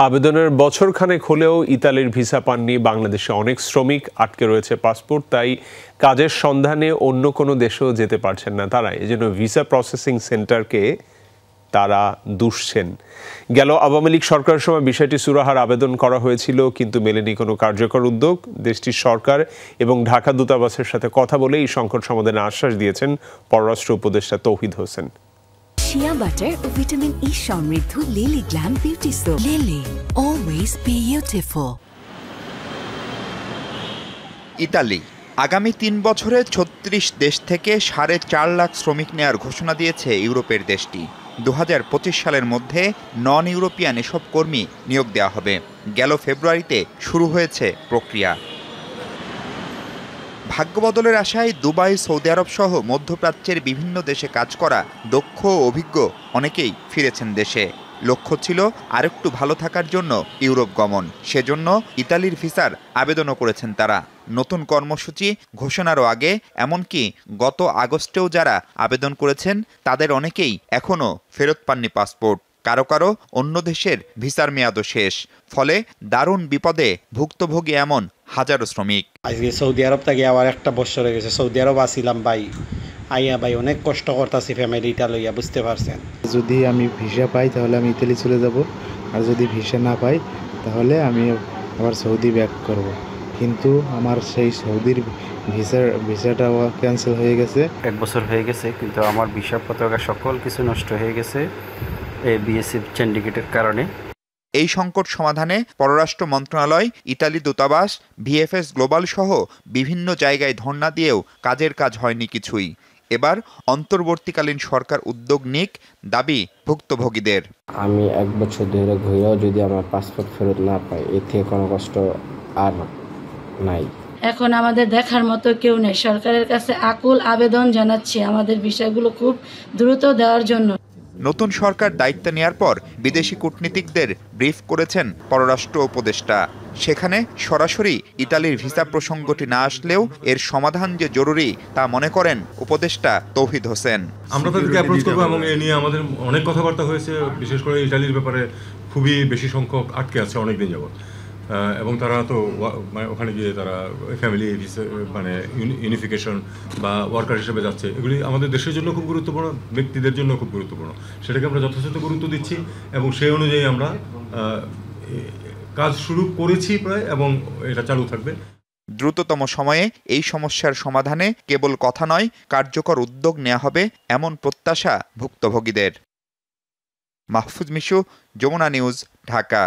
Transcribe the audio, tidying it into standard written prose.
আবেদনের বছরখানেক হলেও ইতালির ভিসা পাননি বাংলাদেশে অনেক শ্রমিক, আটকে রয়েছে পাসপোর্ট। তাই কাজের সন্ধানে অন্য কোনো দেশেও যেতে পারছেন না তারা। এজন্য ভিসা প্রসেসিং সেন্টারকে তারা দুষছেন। গেল আওয়ামী লীগ সরকারের সময় বিষয়টি সুরাহার আবেদন করা হয়েছিল, কিন্তু মেলেনি কোনো কার্যকর উদ্যোগ। দেশটির সরকার এবং ঢাকা দূতাবাসের সাথে কথা বলে এই সংকট সমাধানের আশ্বাস দিয়েছেন পররাষ্ট্র উপদেষ্টা তৌহিদ হোসেন। শিয়া বাটার ও ভিটামিন ই সমৃদ্ধ lily glam beauty soap. Lily, always beautiful. Italy আগামী ৩ বছরে ৩৬ দেশ থেকে ৪.৫ লাখ শ্রমিক নেয়ার ঘোষণা দিয়েছে ইউরোপের দেশটি। ২০২৫ সালের মধ্যে নন ইউরোপিয়ান এসব কর্মী নিয়োগ দেওয়া হবে। গেল ফেব্রুয়ারিতে শুরু হয়েছে প্রক্রিয়া। ভাগ্যবদলের আশায় দুবাই, সৌদি আরব সহ মধ্যপ্রাচ্যের বিভিন্ন দেশে কাজ করা দক্ষ ও অভিজ্ঞ অনেকেই ফিরেছেন দেশে। লক্ষ্য ছিল আরেকটু ভালো থাকার জন্য ইউরোপ গমন। সেজন্য ইতালির ভিসার আবেদনও করেছেন তারা। নতুন কর্মসূচি ঘোষণারও আগে, এমনকি গত আগস্টেও যারা আবেদন করেছেন তাদের অনেকেই এখনও ফেরত পাননি পাসপোর্ট। কারো কারো অন্য দেশের ভিসার মেয়াদও শেষ। ফলে দারুণ বিপদে ভুক্তভোগী এমন হাজারো শ্রমিক। আজকে সৌদি আরব থেকে আবার একটা বছর হয়ে গেছে। সৌদি আরব আসিলাম ভাই, আইয়া ভাই অনেক কষ্ট করতেছি ফ্যামিলিটা লইয়া, বুঝতে পারছেন। যদি আমি ভিসা পাই তাহলে আমি ইতালি চলে যাব, আর যদি ভিসা না পাই তাহলে আমি আবার সৌদি ব্যাক করব। কিন্তু আমার সেই সৌদির ভিসাটা ক্যান্সেল হয়ে গেছে। 1 বছর হয়ে গেছে, কিন্তু আমার ভিসা পতাকা সকল কিছু নষ্ট হয়ে গেছে এই বিএসএফ সিন্ডিকেটের কারণে। এই সংকট সমাধানে পররাষ্ট্র মন্ত্রণালয়, ইতালি দূতাবাস, ভিএফএস গ্লোবাল সহ বিভিন্ন জায়গায় ধর্ণা দিয়েও কাজের কাজ হয়নি কিছুই। এবার অন্তর্বর্তীকালীন সরকার উদ্যোগ নিক, দাবি ভুক্তভোগীদের। আমি 1 বছর ধরে ঘুরেও যদি আমার পাসপোর্ট ফেরত না পাই, এর থেকে কোনো কষ্ট আর নাই। এখন আমাদের দেখার মতো কেউ নেই। সরকারের কাছে আকুল আবেদন জানাচ্ছি আমাদের বিষয়গুলো খুব দ্রুত দেওয়ার জন্য। নতুন সরকার দায়িত্ব নেয়ার পর বিদেশি কূটনীতিকদের ব্রিফ করেছেন পররাষ্ট্র উপদেষ্টা। সেখানে সরাসরি ইতালির ভিসা প্রসঙ্গটি না আসলেও এর সমাধান যে জরুরি তা মনে করেন উপদেষ্টা তৌহিদ হোসেন। আমরা তাদেরকে অ্যাপ্রোচ করবো এবং এ নিয়ে আমাদের অনেক কথাবার্তা হয়েছে। বিশেষ করে ইতালির ব্যাপারে খুবই বেশি সংখ্যক আটকে আছে অনেকদিন যাবত, এবং তারা তো ওখানে গিয়ে তারা ফ্যামিলি মানে ইউনিফিকেশন বা ওয়ার্কার হিসেবে যাচ্ছে। এগুলি আমাদের দেশের জন্য খুব গুরুত্বপূর্ণ, ব্যক্তিদের জন্য খুব গুরুত্বপূর্ণ। সেটাকে আমরা যথাযথ গুরুত্ব দিচ্ছি এবং সেই অনুযায়ী আমরা কাজ শুরু করেছি প্রায়, এবং এটা চালু থাকবে। দ্রুততম সময়ে এই সমস্যার সমাধানে কেবল কথা নয়, কার্যকর উদ্যোগ নেওয়া হবে এমন প্রত্যাশা ভুক্তভোগীদের। মাহফুজ মিশু, যমুনা নিউজ, ঢাকা।